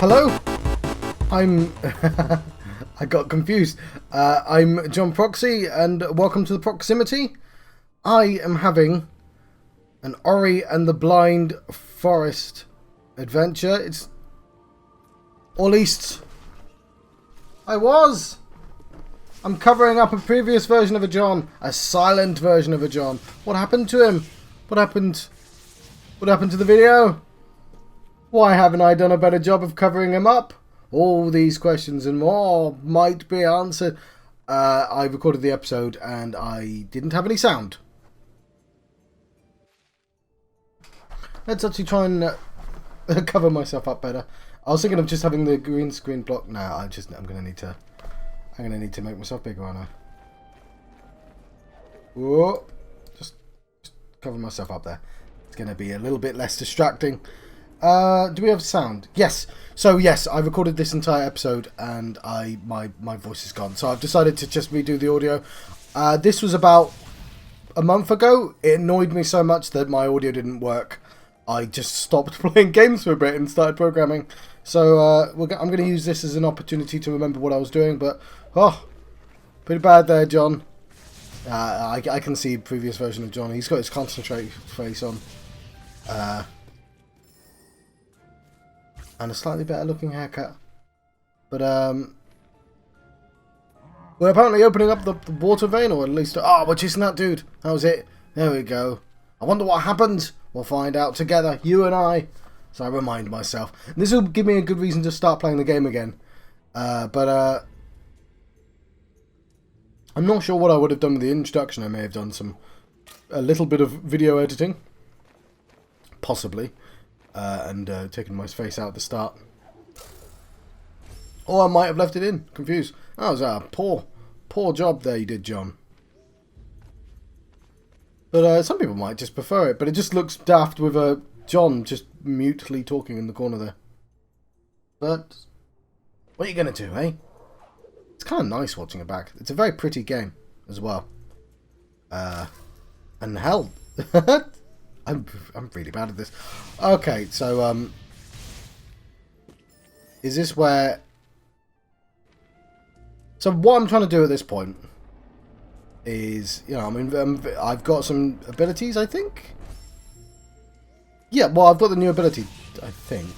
Hello? I'm... I got confused. I'm John Proxy, and welcome to the Proximity. I am having an Ori and the Blind Forest adventure. It's... Or at least... I was! I'm covering up a previous version of a John. A silent version of a John. What happened to him? What happened? What happened to the video? Why haven't I done a better job of covering him up? All these questions and more might be answered. I recorded the episode and I didn't have any sound. Let's actually try and cover myself up better. I was thinking of just having the green screen block. No, I'm gonna need to make myself bigger, aren't I? Whoa. Just cover myself up there. It's gonna be a little bit less distracting. Do we have sound? Yes. So yes, I recorded this entire episode and my voice is gone. So I've decided to just redo the audio. This was about a month ago. It annoyed me so much that my audio didn't work. I just stopped playing games for a bit and started programming. So I'm going to use this as an opportunity to remember what I was doing. But pretty bad there, John. I can see a previous version of John. He's got his concentrate face on. And a slightly better looking haircut. But we're apparently opening up the water vein, or at least we're chasing that dude. That was it. There we go. I wonder what happened. We'll find out together, you and I. So I remind myself. And this will give me a good reason to start playing the game again. But I'm not sure what I would have done with the introduction. I may have done a little bit of video editing. Possibly. And taken my face out at the start. Or I might have left it in. Confused. That was a poor job there you did, John. But some people might just prefer it. But it just looks daft with John just mutely talking in the corner there. But what are you going to do, eh? It's kind of nice watching it back. It's a very pretty game as well. And hell... I'm really bad at this. Okay, so is this where? So what I'm trying to do at this point is, I've got some abilities, I think. Yeah, well, I've got the new ability, I think.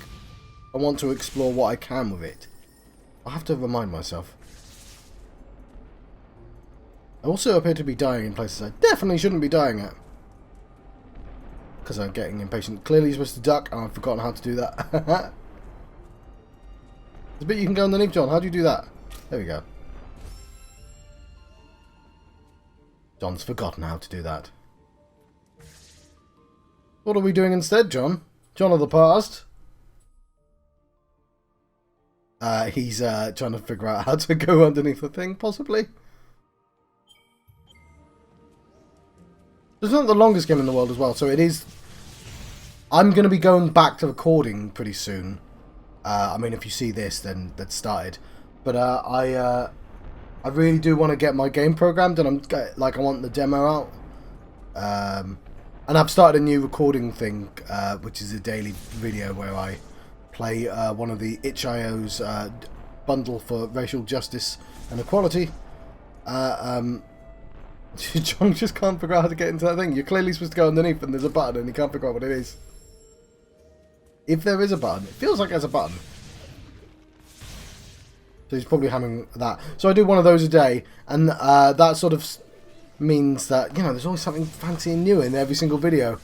I want to explore what I can with it. I have to remind myself. I also appear to be dying in places I definitely shouldn't be dying at. Because I'm getting impatient. Clearly you're supposed to duck, and I've forgotten how to do that. There's a bit you can go underneath, John. How do you do that? There we go. John's forgotten how to do that. What are we doing instead, John? John of the past. He's trying to figure out how to go underneath the thing, possibly. It's not the longest game in the world as well, so it is... I'm going to be going back to recording pretty soon. I mean, if you see this, then that's started. But I really do want to get my game programmed, and I want the demo out. And I've started a new recording thing, which is a daily video where I play one of the itch.io's bundle for racial justice and equality. John just can't figure out how to get into that thing. You're clearly supposed to go underneath and there's a button and you can't figure out what it is. If there is a button. It feels like there's a button. So he's probably having that. So I do one of those a day, and that sort of means that, there's always something fancy and new in every single video.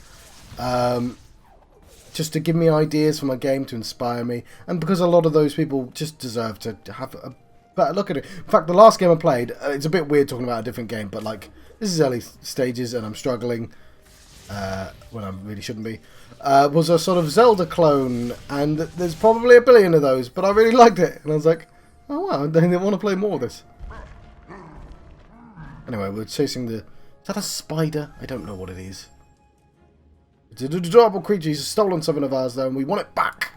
Just to give me ideas for my game, to inspire me. And because a lot of those people just deserve to have a better look at it. In fact, the last game I played, it's a bit weird talking about a different game, but this is early stages and I'm struggling when I really shouldn't be. Was a sort of Zelda clone, and there's probably a billion of those, but I really liked it. And I was like, oh wow, they want to play more of this. Anyway, we're chasing the... Is that a spider? I don't know what it is. It's an adorable creature. He's stolen something of ours though, and we want it back.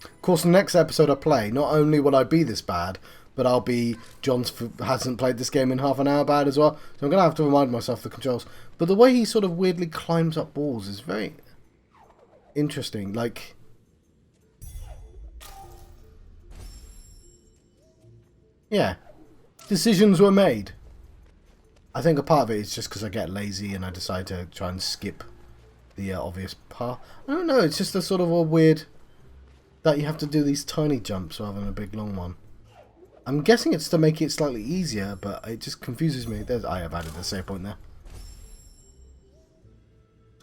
Of course, the next episode I play, not only will I be this bad, but I'll be hasn't played this game in half an hour bad as well, so I'm gonna have to remind myself the controls. But the way he sort of weirdly climbs up walls is very interesting. Like, yeah, decisions were made. I think a part of it is just because I get lazy and I decide to try and skip the obvious path. I don't know, it's just a sort of a weird that you have to do these tiny jumps rather than a big long one. I'm guessing it's to make it slightly easier, but it just confuses me. I have added a save point there.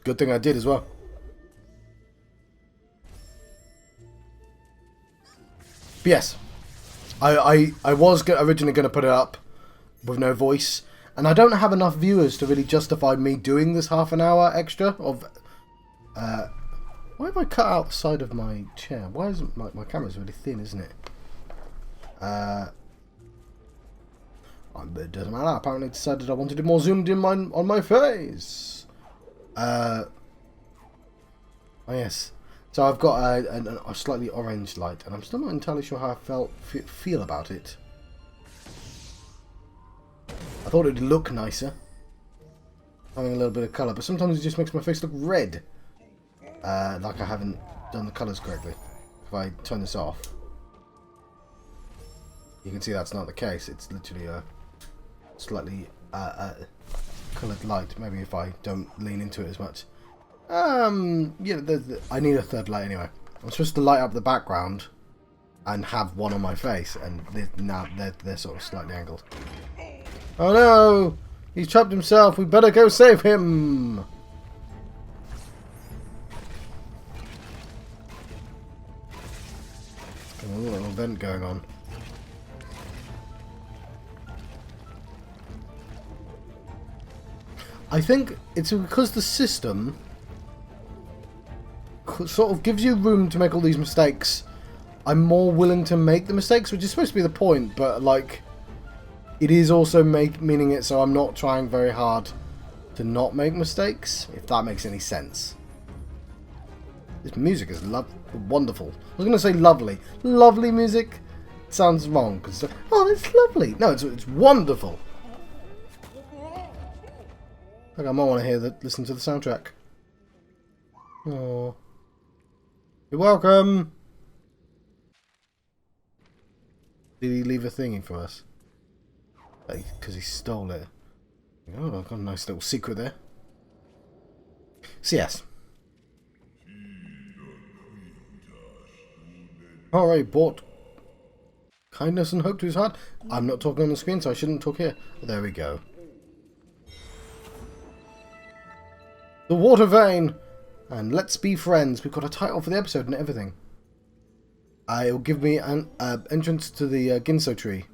Good thing I did as well. But yes, I was originally going to put it up with no voice, and I don't have enough viewers to really justify me doing this half an hour extra of... why have I cut out the side of my chair? Why isn't my camera's really thin, isn't it? It doesn't matter. Apparently decided I wanted it more zoomed in on my face. Oh yes. So I've got a slightly orange light, and I'm still not entirely sure how I feel about it. I thought it'd look nicer, having a little bit of colour, but sometimes it just makes my face look red. Like I haven't done the colours correctly. If I turn this off, you can see that's not the case. It's literally a slightly coloured light. Maybe if I don't lean into it as much. Yeah, I need a third light anyway. I'm supposed to light up the background and have one on my face, and now they're sort of slightly angled. Oh no! He's trapped himself. We better go save him. Got a little event going on. I think it's because the system sort of gives you room to make all these mistakes. I'm more willing to make the mistakes, which is supposed to be the point, but like, it is also meaning it so I'm not trying very hard to not make mistakes, if that makes any sense. This music is wonderful. I was going to say lovely. Lovely music sounds wrong, because oh, it's lovely. No, it's wonderful. Like I might want to listen to the soundtrack. Oh, you're welcome. Did he leave a thingy for us? Because he stole it. Oh, I've got a nice little secret there. So yes. Alright, bought kindness and hope to his heart. I'm not talking on the screen, so I shouldn't talk here. There we go. The water vein! And let's be friends. We've got a title for the episode and everything. It'll give me an entrance to the Ginso tree.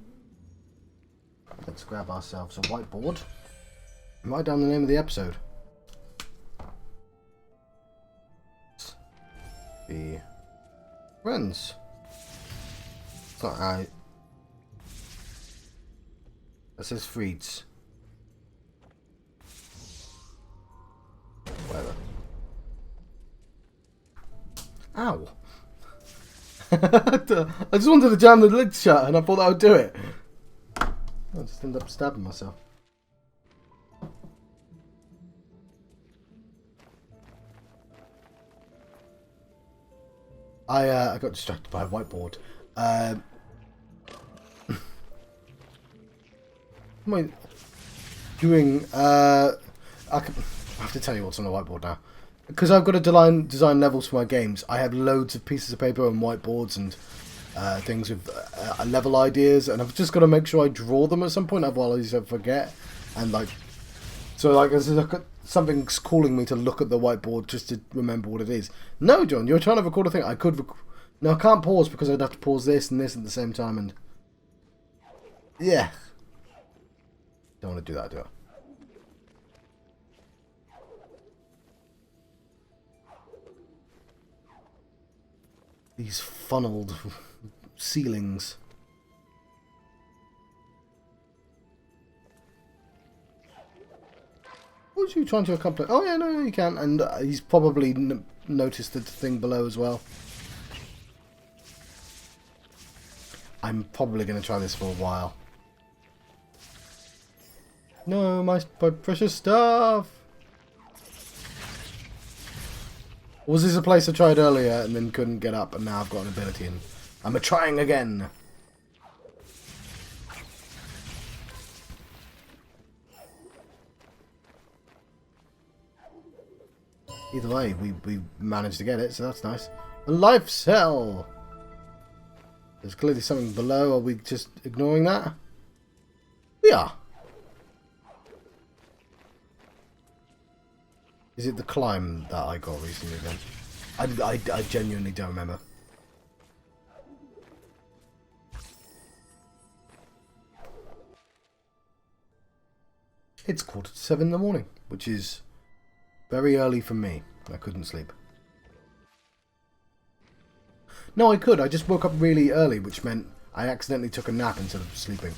Let's grab ourselves a whiteboard and write down the name of the episode. Be friends. It's not right. That says Frieds. Whatever. Ow! I just wanted to jam the lid shut and I thought that would do it. I just ended up stabbing myself. I got distracted by a whiteboard. What am I doing? I have to tell you what's on the whiteboard now. Because I've got to design levels for my games, I have loads of pieces of paper and whiteboards and things with level ideas, and I've just got to make sure I draw them at some point, otherwise I forget. And like, so like, something's calling me to look at the whiteboard just to remember what it is. No, John, you're trying to record a thing. I could. No, I can't pause because I'd have to pause this and this at the same time, and yeah, don't want to do that, do I? These funneled ceilings. What are you trying to accomplish? Oh yeah, no, you can. And he's probably noticed the thing below as well. I'm probably going to try this for a while. No, my precious stuff! Was this a place I tried earlier and then couldn't get up, and now I've got an ability and I'm trying again? Either way, we managed to get it, so that's nice. A life cell! There's clearly something below. Are we just ignoring that? We are. Is it the climb that I got recently then? I genuinely don't remember. It's 7:15 in the morning, which is very early for me. I couldn't sleep. No, I could. I just woke up really early, which meant I accidentally took a nap instead of sleeping.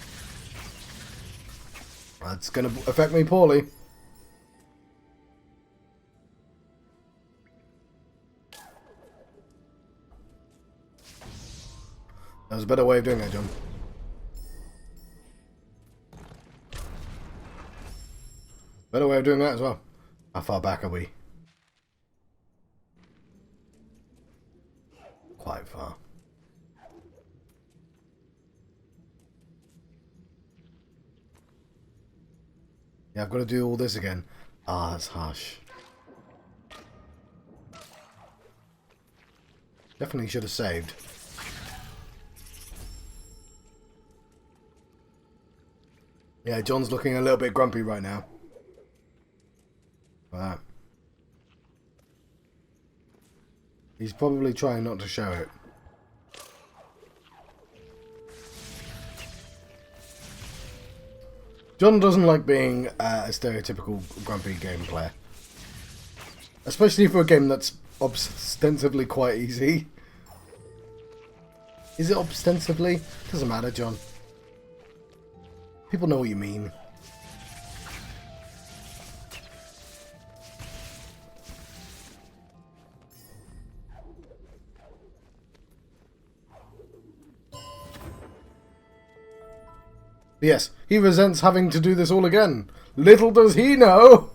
That's going to affect me poorly. That was a better way of doing that, John. Better way of doing that as well. How far back are we? Quite far. Yeah, I've got to do all this again. Ah, that's harsh. Definitely should have saved. Yeah, John's looking a little bit grumpy right now. That. He's probably trying not to show it. John doesn't like being a stereotypical grumpy game player. Especially for a game that's ostensibly quite easy. Is it ostensibly? Doesn't matter, John. People know what you mean. Yes, he resents having to do this all again. Little does he know,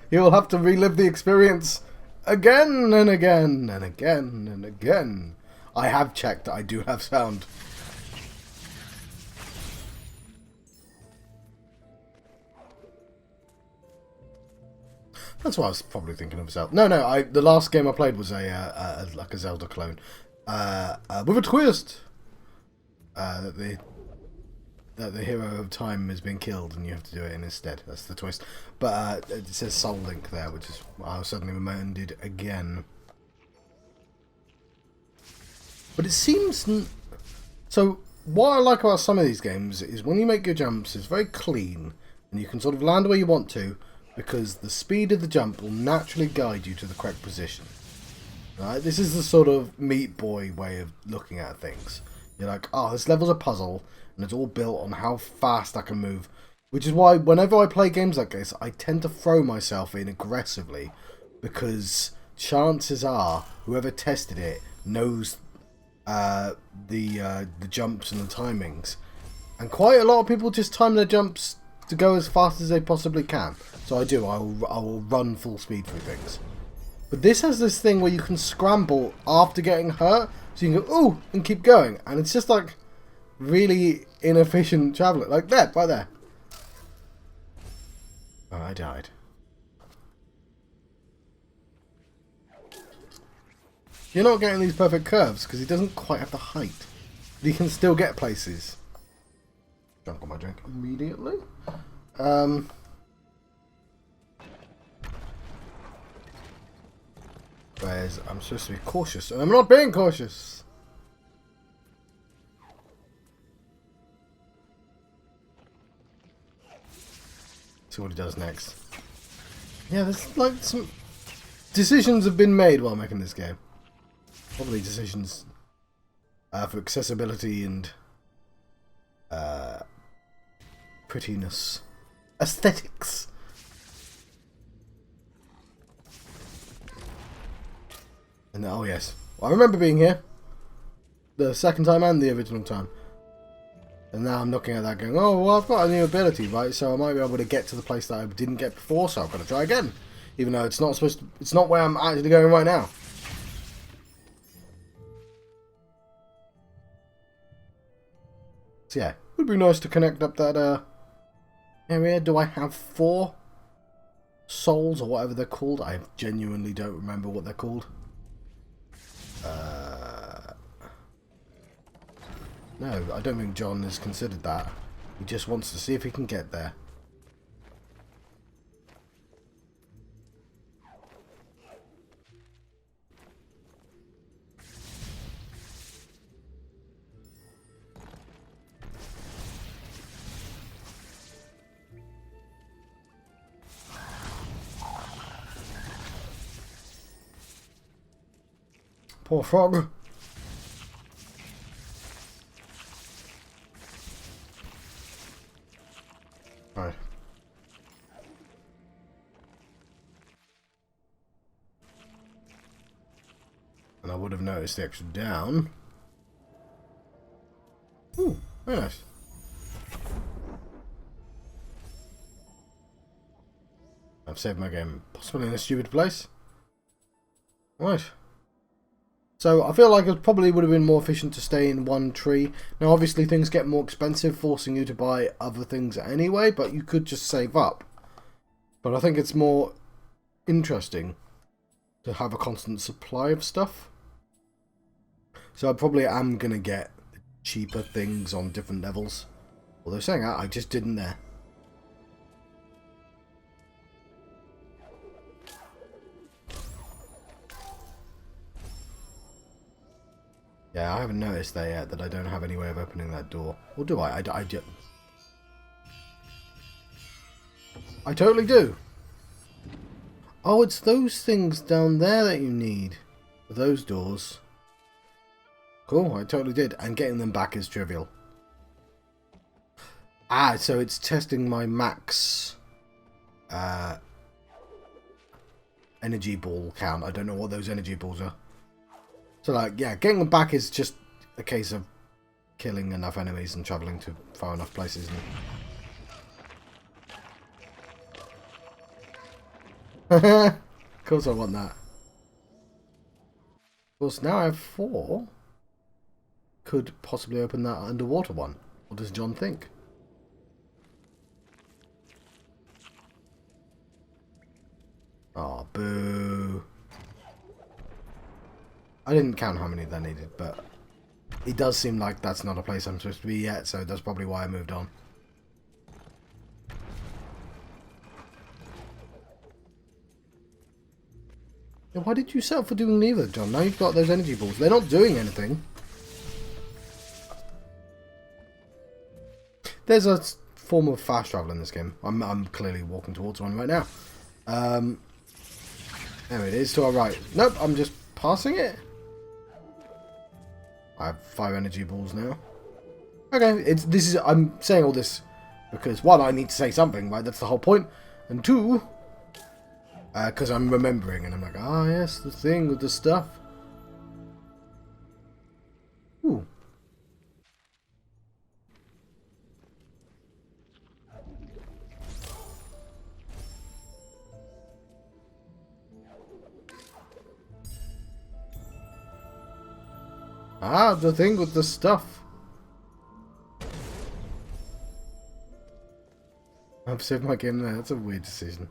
he will have to relive the experience again and again and again and again. I have checked, I do have sound. That's what I was probably thinking of Zelda. No, the last game I played was like a Zelda clone. With a twist! That the hero of time has been killed and you have to do it in his stead. That's the twist. But it says Soul Link there, which is I was suddenly reminded again. But it seems... So, what I like about some of these games is when you make your jumps, it's very clean. And you can sort of land where you want to, because the speed of the jump will naturally guide you to the correct position. Right? This is the sort of Meat Boy way of looking at things. You're like, oh, this level's a puzzle, and it's all built on how fast I can move. Which is why whenever I play games like this, I tend to throw myself in aggressively, because chances are whoever tested it knows the jumps and the timings. And quite a lot of people just time their jumps to go as fast as they possibly can. So I will run full speed through things. But this has this thing where you can scramble after getting hurt, so you can go, ooh, and keep going. And it's just like really inefficient traveling. Like there, right there. Oh, I died. You're not getting these perfect curves because he doesn't quite have the height. But he can still get places. Drunk on my drink immediately. Whereas I'm supposed to be cautious, and I'm not being cautious. See what he does next. Yeah, there's like some decisions have been made while making this game. Probably decisions for accessibility and prettiness, aesthetics. And oh yes, well, I remember being here the second time and the original time. And now I'm looking at that going, oh, well, I've got a new ability, right? So I might be able to get to the place that I didn't get before, so I've got to try again. Even though it's not supposed to, it's not where I'm actually going right now. So yeah, it would be nice to connect up that area. Do I have 4 souls or whatever they're called? I genuinely don't remember what they're called. No, I don't think John has considered that. He just wants to see if he can get there. Poor frog. Right. And I would have noticed the extra down. Ooh, very nice. I've saved my game, possibly in a stupid place. Right. So I feel like it probably would have been more efficient to stay in one tree. Now obviously things get more expensive, forcing you to buy other things anyway, but you could just save up. But I think it's more interesting to have a constant supply of stuff. So I probably am going to get cheaper things on different levels. Although saying that, I just didn't there. Yeah, I haven't noticed that yet, that I don't have any way of opening that door. Or do I? I totally do. Oh, it's those things down there that you need. Those doors. Cool, I totally did. And getting them back is trivial. Ah, so it's testing my max energy ball count. I don't know what those energy balls are. So, like, yeah, getting them back is just a case of killing enough enemies and travelling to far enough places. Of course I want that. Of course, now I have 4. Could possibly open that underwater one. What does John think? Oh, boo. I didn't count how many that needed, but it does seem like that's not a place I'm supposed to be yet, so that's probably why I moved on. Yeah, why did you settle for doing neither, John? Now you've got those energy balls. They're not doing anything. There's a form of fast travel in this game. I'm clearly walking towards one right now. There it is to our right. Nope, I'm just passing it. I have 5 energy balls now. Okay, I'm saying all this because 1, I need to say something, right? That's the whole point. And 2, because I'm remembering and I'm like, ah, yes, the thing with the stuff. Ooh. Ah, the thing with the stuff. I've saved my game there. That's a weird decision.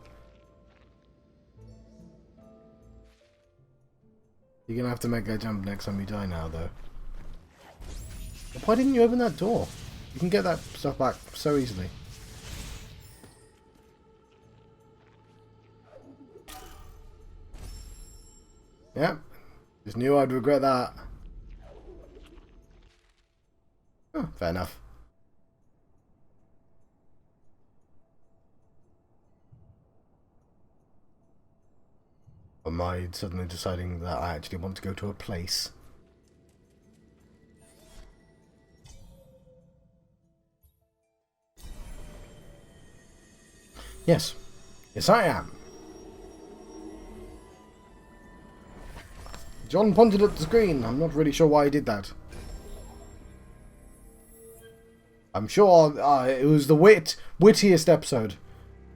You're gonna have to make that jump next time you die now, though. Why didn't you open that door? You can get that stuff back so easily. Yep. Just knew I'd regret that. Oh, fair enough. Am I suddenly deciding that I actually want to go to a place? Yes. Yes, I am. John pointed at the screen. I'm not really sure why he did that. I'm sure it was the wittiest episode.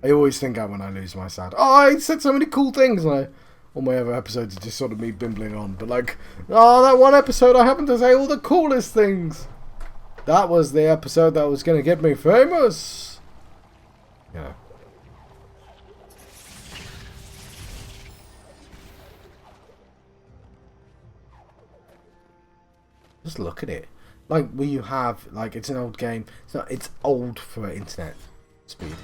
I always think that when I lose my sound. Oh, I said so many cool things. And all my other episodes are just sort of me bimbling on. But like, oh, that one episode I happened to say all the coolest things. That was the episode that was going to get me famous. Yeah. Just look at it. Like, where you have, like, it's an old game. It's old for internet speed.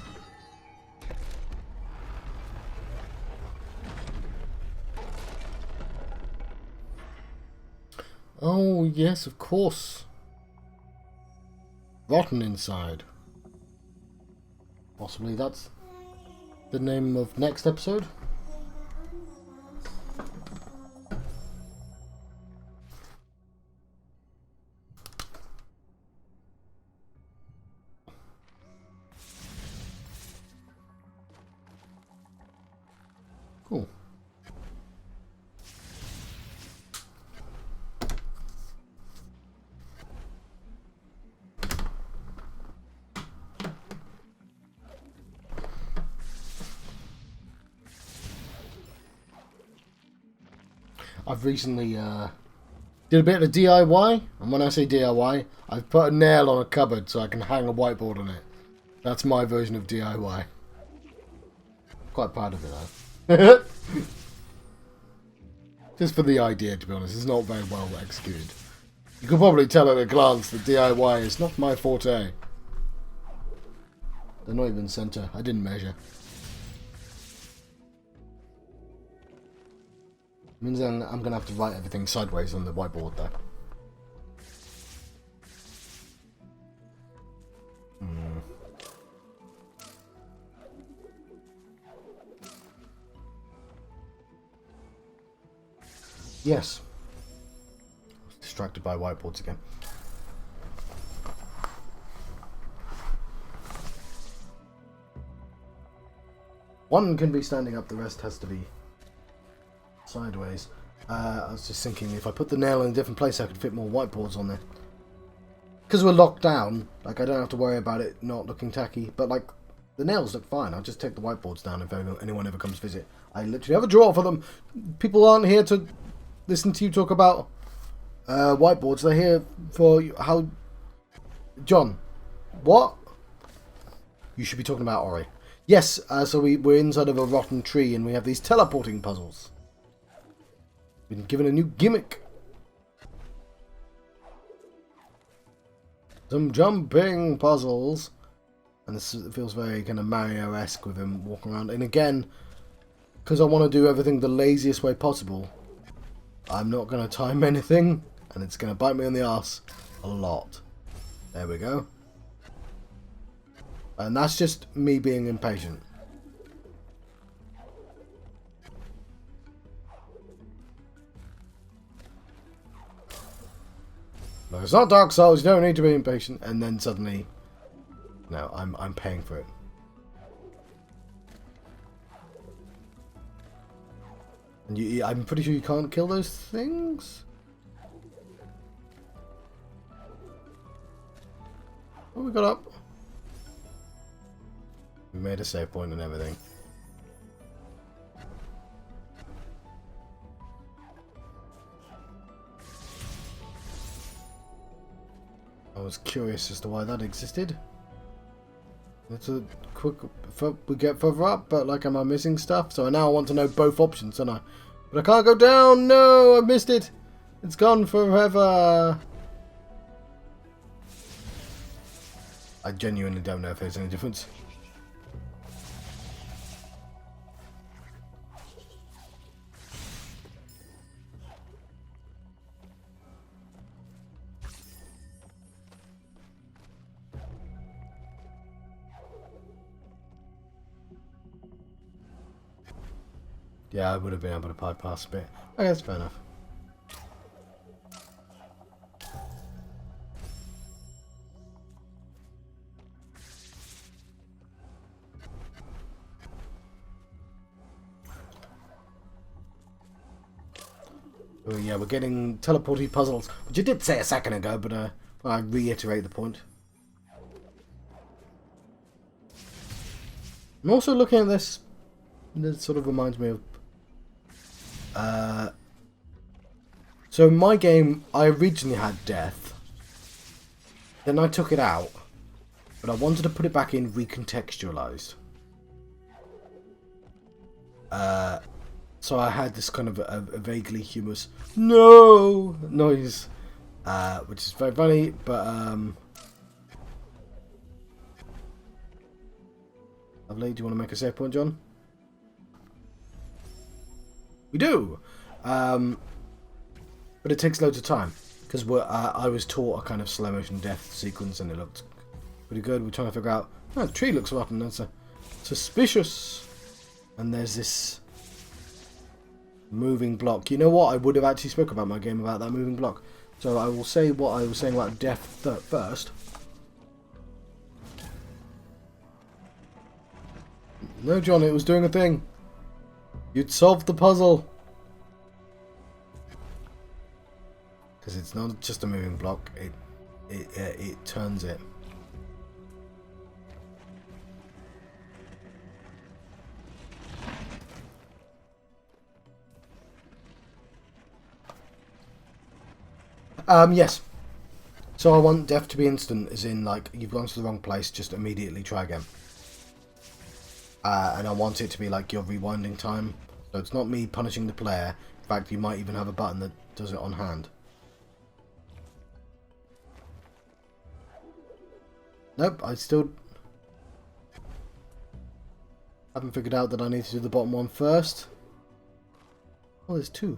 Oh, yes, of course. Rotten Inside. Possibly that's the name of next episode. Cool. I've recently did a bit of DIY, and when I say DIY, I've put a nail on a cupboard so I can hang a whiteboard on it. That's my version of DIY. Quite proud of it though. Just for the idea, to be honest, it's not very well executed. You can probably tell at a glance that DIY is not my forte. They're not even centre. I didn't measure. Means then I'm going to have to write everything sideways on the whiteboard though. Yes. I was distracted by whiteboards again. One can be standing up, the rest has to be sideways. I was just thinking if I put the nail in a different place I could fit more whiteboards on there. Because we're locked down, like I don't have to worry about it not looking tacky, but like the nails look fine. I'll just take the whiteboards down if anyone ever comes visit. I literally have a drawer for them. People aren't here to listen to you talk about whiteboards. They're here for how... John, what? You should be talking about Ori. Yes, so we're inside of a rotten tree and we have these teleporting puzzles. Been given a new gimmick. Some jumping puzzles. And this feels very kind of Mario-esque with him walking around. And again, because I want to do everything the laziest way possible, I'm not going to time anything. And it's going to bite me on the arse a lot. There we go. And that's just me being impatient. No, it's not Dark Souls, you don't need to be impatient. And then suddenly, no, I'm paying for it. And I'm pretty sure you can't kill those things? What we got up? We made a save point and everything. I was curious as to why that existed. It's a quick... we get further up, but like, am I missing stuff? So now I want to know both options, don't I? But I can't go down! No! I missed it! It's gone forever! I genuinely don't know if there's any difference. Yeah, I would have been able to pipe past a bit. Okay, that's fair enough. Oh yeah, we're getting teleporty puzzles, which I did say a second ago, but I reiterate the point. I'm also looking at this. This sort of reminds me of... so in my game, I originally had death. Then I took it out. But I wanted to put it back in recontextualized. So I had this kind of a vaguely humorous no noise, which is very funny, but lovely. Do you want to make a save point, John? We do, but it takes loads of time because I was taught a kind of slow motion death sequence and it looked pretty good. We're trying to figure out. Oh, the tree looks rotten. That's suspicious. And there's this moving block. You know what? I would have actually spoke about my game about that moving block. So I will say what I was saying about death first. No, John, it was doing a thing. You'd solved the puzzle. Because it's not just a moving block. It turns it. Yes. So I want death to be instant, as in, like, you've gone to the wrong place, just immediately try again. And I want it to be like your rewinding time. So it's not me punishing the player. In fact, you might even have a button that does it on hand. Nope, I still haven't figured out that I need to do the bottom one first. Oh, there's two.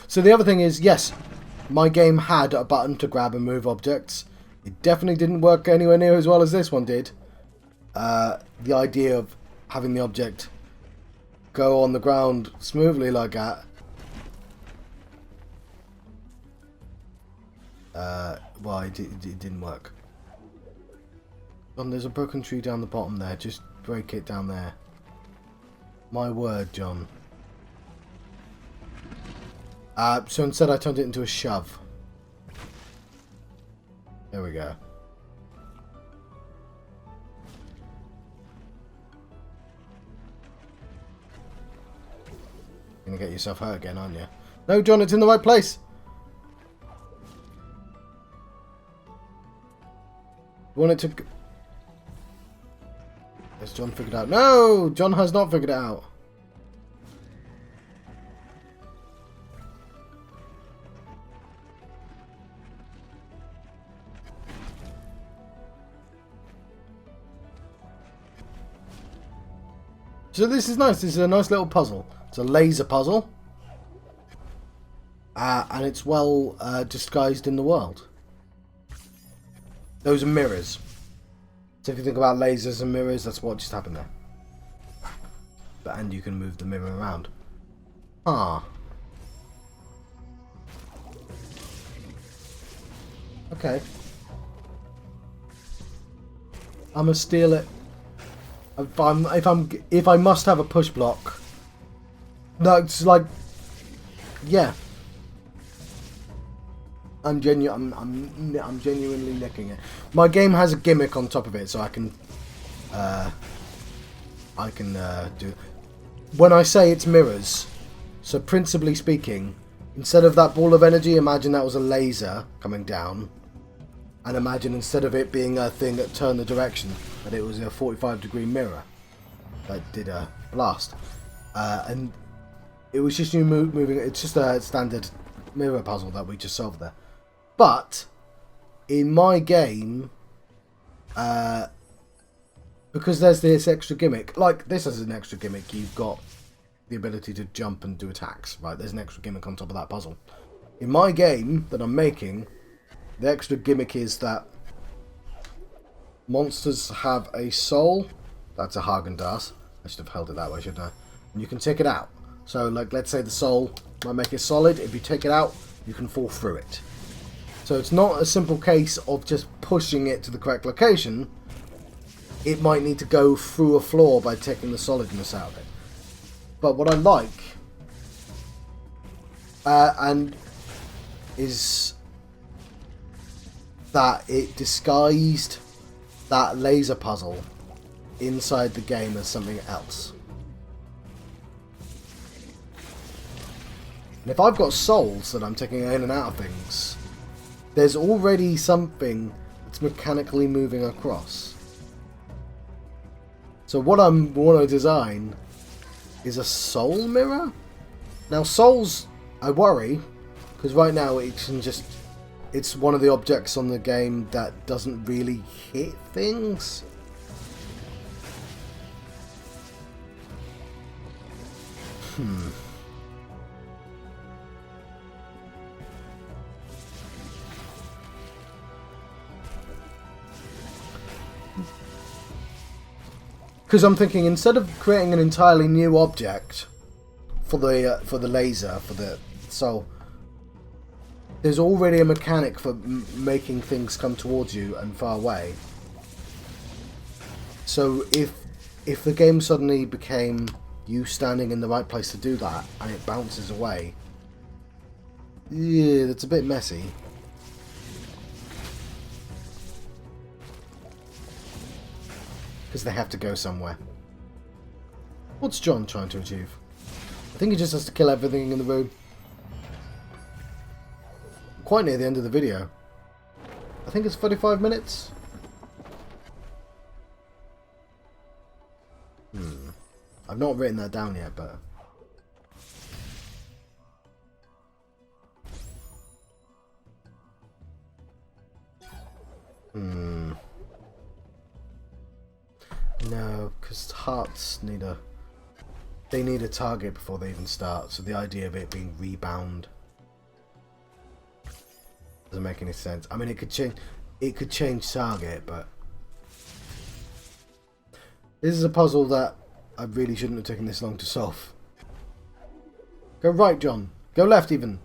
So the other thing is, yes, my game had a button to grab and move objects. It definitely didn't work anywhere near as well as this one did. The idea of having the object go on the ground smoothly like that. Well, it didn't work. John, there's a broken tree down the bottom there. Just break it down there. My word, John. So instead I turned it into a shove. There we go. You're gonna get yourself hurt again, aren't you? No, John, it's in the right place. You want it to... Has John figured it out? No! John has not figured it out. So this is nice. This is a nice little puzzle. It's a laser puzzle. And it's well disguised in the world. Those are mirrors. So if you think about lasers and mirrors, that's what just happened there. And you can move the mirror around. Ah. Okay. I'm gonna steal it. If I must have a push block. No, it's like, yeah. I'm genuinely licking it. My game has a gimmick on top of it, so I can do. When I say it's mirrors, so principally speaking, instead of that ball of energy, imagine that was a laser coming down, and imagine instead of it being a thing that turned the direction, that it was a 45-degree mirror that did a blast, and it was just you moving. It's just a standard mirror puzzle that we just solved there. But in my game, because there's this extra gimmick, like this is an extra gimmick, you've got the ability to jump and do attacks, right? There's an extra gimmick on top of that puzzle. In my game that I'm making, the extra gimmick is that monsters have a soul. That's a Haagen-Dazs. I should have held it that way, shouldn't I? And you can take it out. So, like, let's say the soul might make it solid. If you take it out, you can fall through it. So it's not a simple case of just pushing it to the correct location. It might need to go through a floor by taking the solidness out of it. But what I like, and is that it disguised that laser puzzle inside the game as something else. And if I've got souls that I'm taking in and out of things, there's already something that's mechanically moving across. So what I want to design is a soul mirror. Now souls, I worry, because right now it's one of the objects on the game that doesn't really hit things. Because I'm thinking, instead of creating an entirely new object for the laser, for the soul, there's already a mechanic for making things come towards you and far away. So if the game suddenly became you standing in the right place to do that, and it bounces away, yeah, that's a bit messy. Because they have to go somewhere. What's John trying to achieve? I think he just has to kill everything in the room. Quite near the end of the video. I think it's 45 minutes. I've not written that down yet, but... No, because hearts need a... They need a target before they even start, so the idea of it being rebound doesn't make any sense. I mean, it could change target, but... This is a puzzle that I really shouldn't have taken this long to solve. Go right, John. Go left, even.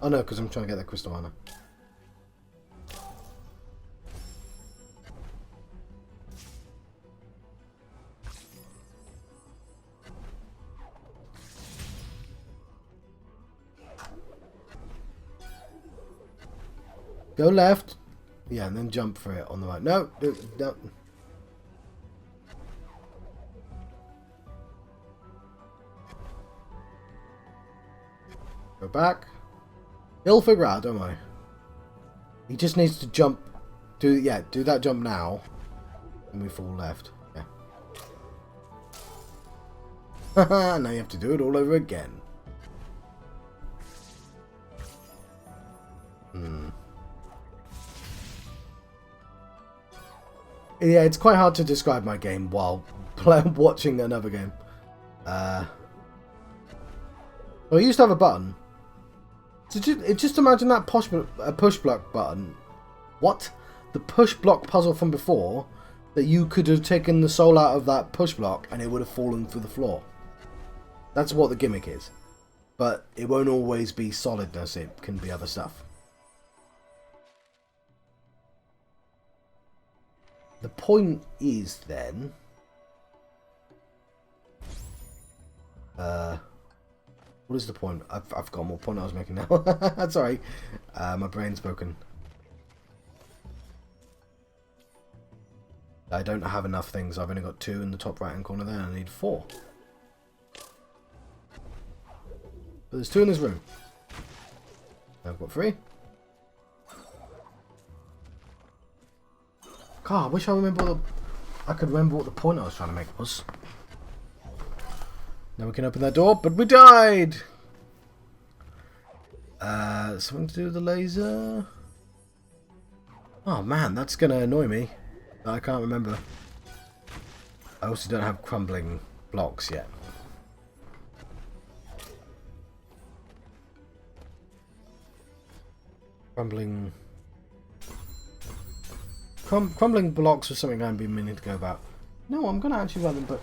Oh no, because I'm trying to get that crystal armor. Go left. Yeah, and then jump for it on the right. No, no. Go back. He'll figure out, don't worry. He just needs to jump. Do that jump now. And we fall left. Yeah. Haha, now you have to do it all over again. Yeah, it's quite hard to describe my game while watching another game. Well, I used to have a button. So just imagine that push block button. What? The push block puzzle from before, that you could have taken the soul out of that push block and it would have fallen through the floor. That's what the gimmick is. But it won't always be solidness, it can be other stuff. The point is then... what is the point? I've forgotten what point I was making now. Sorry. My brain's broken. I don't have enough things. I've only got 2 in the top right hand corner there. I need 4. But there's 2 in this room. I've got 3. God, I wish I could remember what the point I was trying to make was. Now we can open that door, but we died! Something to do with the laser? Oh man, that's gonna annoy me. I can't remember. I also don't have crumbling blocks yet. Crumbling blocks was something I've been meaning to go about. No, I'm gonna actually run them, but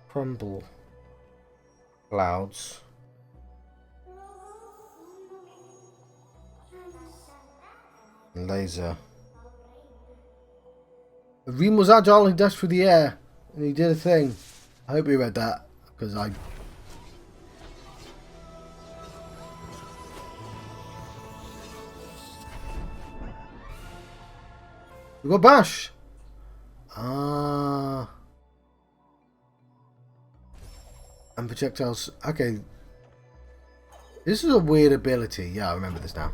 crumble clouds. Laser. The Reem was agile, he dashed through the air, and he did a thing. I hope you read that, because I... We got Bash. Ah. And projectiles. Okay. This is a weird ability. Yeah, I remember this now.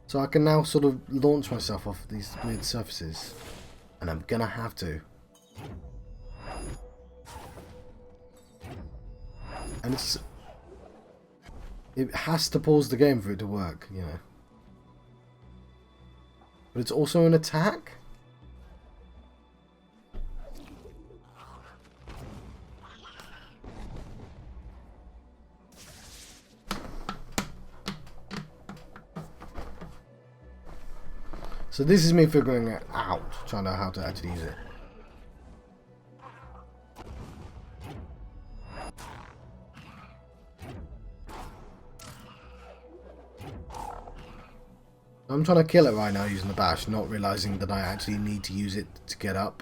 So I can now sort of launch myself off these weird surfaces. And I'm gonna have to. And it has to pause the game for it to work, you know. But it's also an attack? So this is me figuring it out, trying to know how to actually use it. I'm trying to kill it right now using the bash, not realizing that I actually need to use it to get up.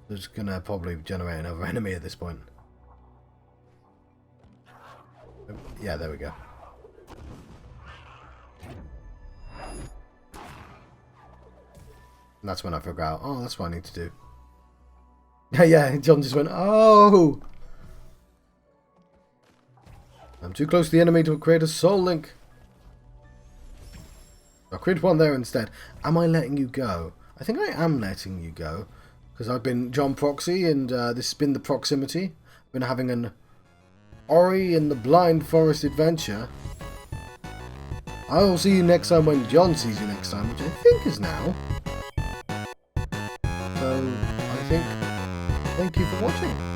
It's gonna probably generate another enemy at this point. Yeah, there we go. And that's when I figure out, oh, that's what I need to do. Yeah, John just went, oh! I'm too close to the enemy to create a soul link. I'll create one there instead. Am I letting you go? I think I am letting you go. Because I've been John Proxy, and this has been the Proximity. I've been having an Ori in the Blind Forest adventure. I will see you next time when John sees you next time, which I think is now. So, I think, thank you for watching.